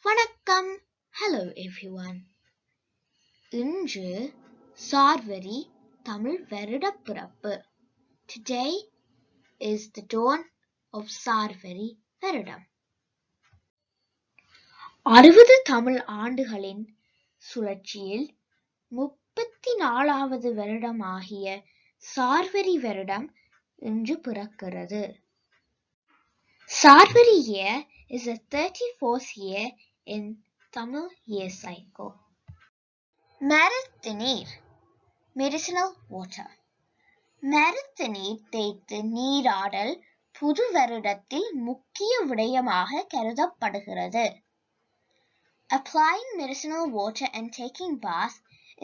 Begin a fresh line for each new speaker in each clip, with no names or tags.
வணக்கம். Hello everyone. இன்று சார்வரி Tamil வருடப்பிறப்பு. Today is the dawn of சார்வரி வருடம். 60 தமிழ் ஆண்டுகளின் சுழற்சியில் 34வது வருடமாகிய சார்வரி வருடம் இன்று பிறக்கிறது. Sarvari year is the 34th year in Tamil year cycle. Medicinal, medicinal water. மருத்துநீர் தேய்த்து நீராடல் புது வருடத்தில் முக்கிய விடயமாக கருதப்படுகிறது. Applying medicinal water and taking bath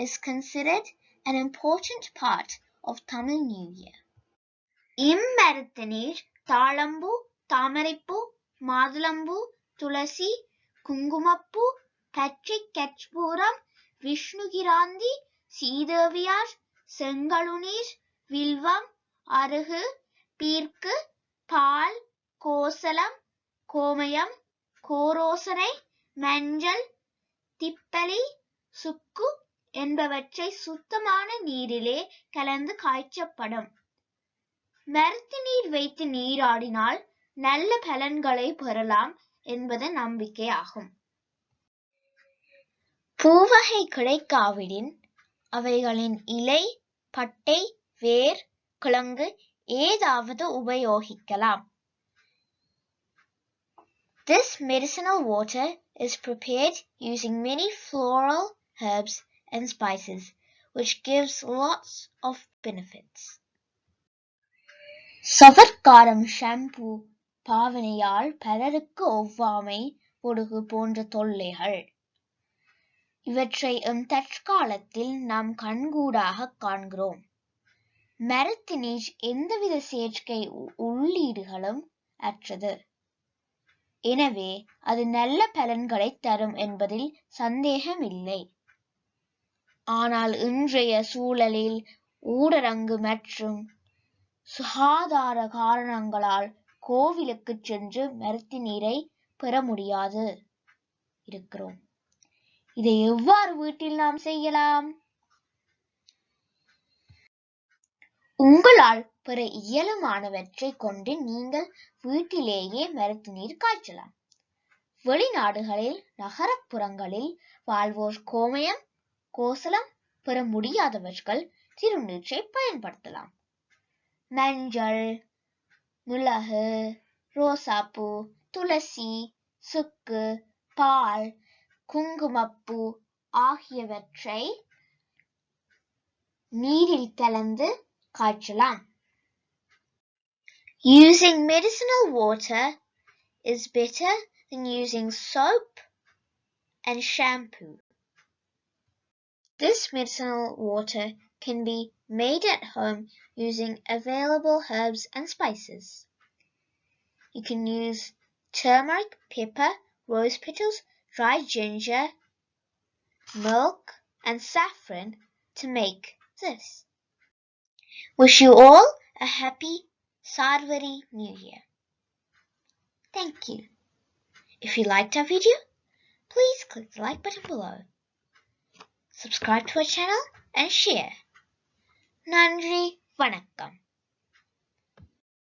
is considered an important part of Tamil New Year. இம்மருத்துநீர் தாழம்பூ, தாமரைப்பூ, மாதுளம்பூ, துளசி, குங்குமப்பூ, பச்சை கற்பூரம், விஷ்ணுகிராந்தி, சீதேவியார், செங்கழுநீர், வில்வம், அருகு, பீர்க்கு, பால், கோசலம், கோமயம், கோரோசனை, மஞ்சள், திப்பலி, சுக்கு என்பவற்றை சுத்தமான நீரிலே கலந்து காய்ச்சப்படும். மருத்துநீர் வைத்து நீராடினால் நல்ல பலன்களை பெறலாம் என்பது நம்பிக்கையாகும். பூவகை கிடைக்காவிடின் அவைகளின் இலை, பட்டை, வேர், கிழங்கு ஏதாவது உபயோகிக்கலாம். This medicinal water is prepared using many floral herbs and spices, which gives lots of benefits. சவர்க்காரம் ஷாம்பு பாவனையால் பலருக்கு ஒவ்வாமை, பொடுகு போன்ற தொல்லைகள். இவற்றை தற்காலத்தில் நாம் கண்கூடாக காண்கிறோம். மருத்துநீர் எந்தவித செயற்கை உள்ளீடுகளும் அற்றது. எனவே அது நல்ல பலன்களை தரும் என்பதில் சந்தேகமில்லை. ஆனால் இன்றைய சூழலில் ஊரடங்கு மற்றும் சுகாதார காரணங்களால் கோவிலுக்கு சென்று மருத்துநீரை பெற முடியாது இருக்கிறோம். இதை எவ்வாறு வீட்டில் நாம் செய்யலாம்? உங்களால் பெற இயலுமானவற்றை கொண்டு நீங்கள் வீட்டிலேயே மருத்துநீர் காய்ச்சலாம். வெளிநாடுகளில் நகரப்புறங்களில் வாழ்வோர் கோமயம், கோசலம் பெற முடியாதவர்கள் திருநீற்றை பயன்படுத்தலாம். மஞ்சள், மிளகு, ரோசாப்பூ, துளசி, சுக்கு, பால், குங்குமப்பூ ஆகியவற்றை நீரில் கலந்து காய்ச்சலாம். Using medicinal water is better than using soap and shampoo. This medicinal water can be made at home using available herbs and spices. You can use turmeric, pepper, rose petals, dried ginger, milk, and saffron to make this. Wish you all a happy Sarvari New Year. Thank you. If you liked our video, please click the like button below. Subscribe to our channel and share. நன்றி, வணக்கம்.